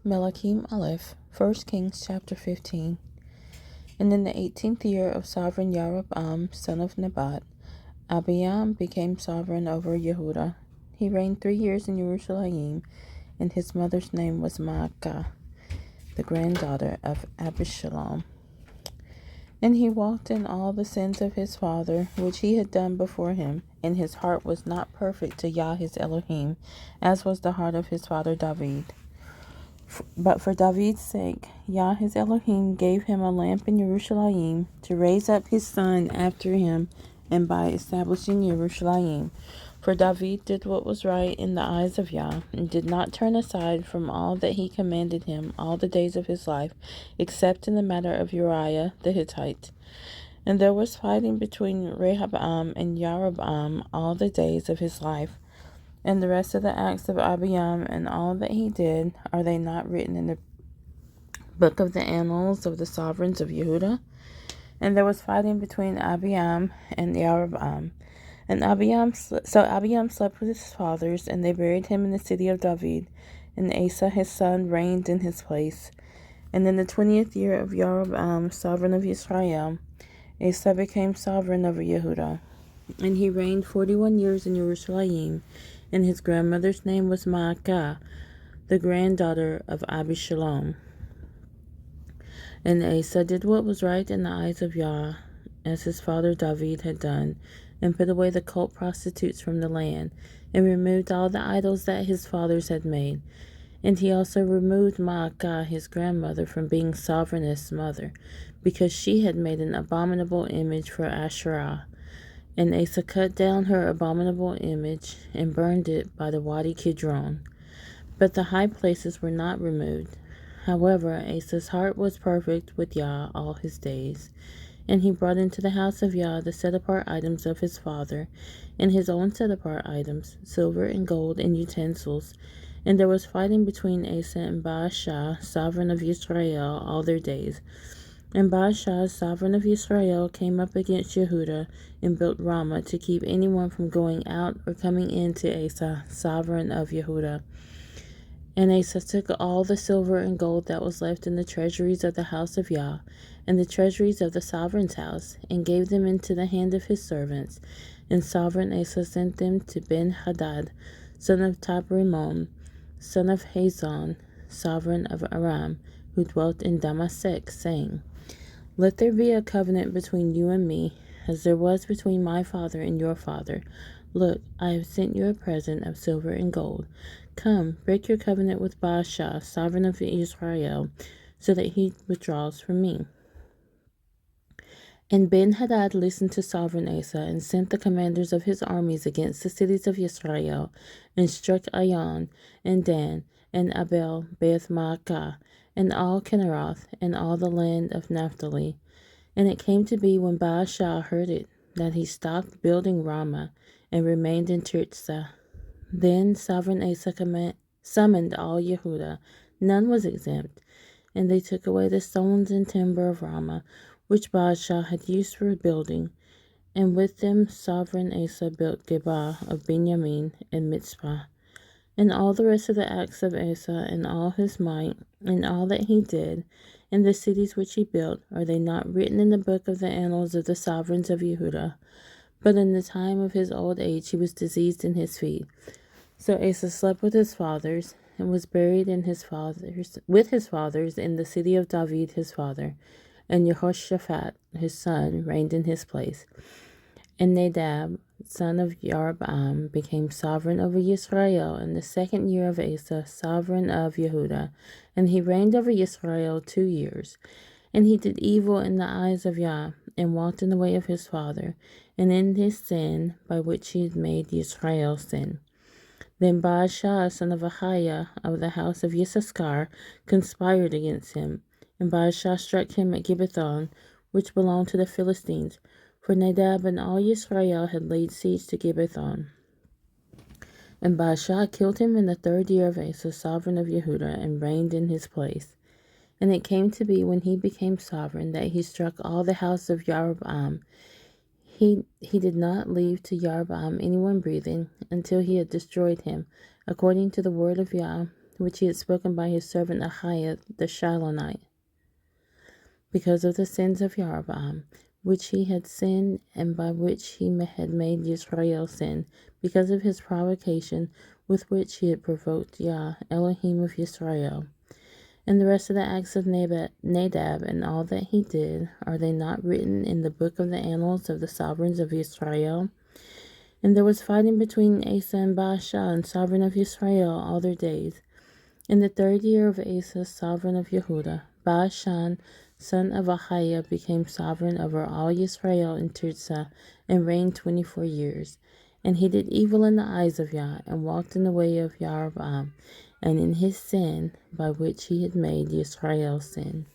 Melakim Aleph, 1 Kings chapter 15. And in the 18th year of sovereign Yaroboam, son of Nebat, Abiyam became sovereign over Yehudah. He reigned 3 years in Jerusalem, and his mother's name was Maacah, the granddaughter of Abishalom. And he walked in all the sins of his father, which he had done before him, and his heart was not perfect to Yah his Elohim, as was the heart of his father David. But for David's sake, Yah his Elohim gave him a lamp in Jerusalem to raise up his son after him, and by establishing Jerusalem. For David did what was right in the eyes of Yah, and did not turn aside from all that he commanded him all the days of his life, except in the matter of Uriah the Hittite. And there was fighting between Rehoboam and Yaroboam all the days of his life. And the rest of the acts of Abiyam and all that he did, are they not written in the book of the annals of the sovereigns of Yehudah? And there was fighting between Abiyam and Yaroboam. And Abiyam slept with his fathers, and they buried him in the city of David. And Asa his son reigned in his place. And in the 20th year of Yaroboam, sovereign of Israel, Asa became sovereign over Yehudah. And he reigned 41 years in Jerusalem, and his grandmother's name was Maacah, the granddaughter of Abishalom. And Asa did what was right in the eyes of Yah, as his father David had done, and put away the cult prostitutes from the land, and removed all the idols that his fathers had made. And he also removed Maacah his grandmother from being sovereigness mother, because she had made an abominable image for Asherah. And Asa cut down her abominable image, and burned it by the Wadi Kidron. But the high places were not removed. However, Asa's heart was perfect with Yah all his days. And he brought into the house of Yah the set-apart items of his father, and his own set-apart items, silver and gold and utensils. And there was fighting between Asa and Baasha, sovereign of Israel, all their days. And Baasha, sovereign of Israel, came up against Yehudah, and built Ramah to keep anyone from going out or coming in to Asa, sovereign of Yehudah. And Asa took all the silver and gold that was left in the treasuries of the house of Yah, and the treasuries of the sovereign's house, and gave them into the hand of his servants. And sovereign Asa sent them to Ben-Hadad, son of Tabrimon, son of Hazon, sovereign of Aram, who dwelt in Damascus, saying, Let there be a covenant between you and me, as there was between my father and your father. Look, I have sent you a present of silver and gold. Come, break your covenant with Baasha, sovereign of Israel, so that he withdraws from me. And Ben-Hadad listened to sovereign Asa, and sent the commanders of his armies against the cities of Israel, and struck Ayan, and Dan, and Abel Beth Maacah, and all Kinneroth, and all the land of Naphtali. And it came to be, when Baasha heard it, that he stopped building Ramah, and remained in Tirzah. Then sovereign Asa summoned all Yehudah, none was exempt, and they took away the stones and timber of Ramah, which Baasha had used for building, and with them sovereign Asa built Gebah of Benjamin and Mitzpah. And all the rest of the acts of Asa, and all his might, and all that he did, and the cities which he built, are they not written in the book of the annals of the sovereigns of Yehudah? But in the time of his old age he was diseased in his feet. So Asa slept with his fathers, and was buried with his fathers in the city of David his father. And Jehoshaphat his son reigned in his place. And Nadab, son of Yaroboam, became sovereign over Israel in the 2nd year of Asa, sovereign of Yehudah. And he reigned over Israel 2 years. And he did evil in the eyes of Yah, and walked in the way of his father, and in his sin, by which he had made Israel sin. Then Baasha, son of Ahiah, of the house of Yissaschar, conspired against him. And Baasha struck him at Gibbethon, which belonged to the Philistines, for Nadab and all Israel had laid siege to Gibbethon. And Baasha killed him in the 3rd year of Asa, sovereign of Yehudah, and reigned in his place. And it came to be, when he became sovereign, that he struck all the house of Yaroboam. He did not leave to Yaroboam anyone breathing, until he had destroyed him, according to the word of Yah, which he had spoken by his servant Ahiah the Shilonite, because of the sins of Jeroboam, which he had sinned, and by which he had made Israel sin, because of his provocation with which he had provoked Yah, Elohim of Israel. And the rest of the acts of Nadab and all that he did, are they not written in the book of the annals of the sovereigns of Israel? And there was fighting between Asa and Baasha, sovereign of Israel, all their days. In the 3rd year of Asa, sovereign of Yehuda, Baashan, son of Ahiah, became sovereign over all Israel in Tirzah, and reigned 24 years. And he did evil in the eyes of Yah, and walked in the way of Jeroboam, and in his sin, by which he had made Israel sin.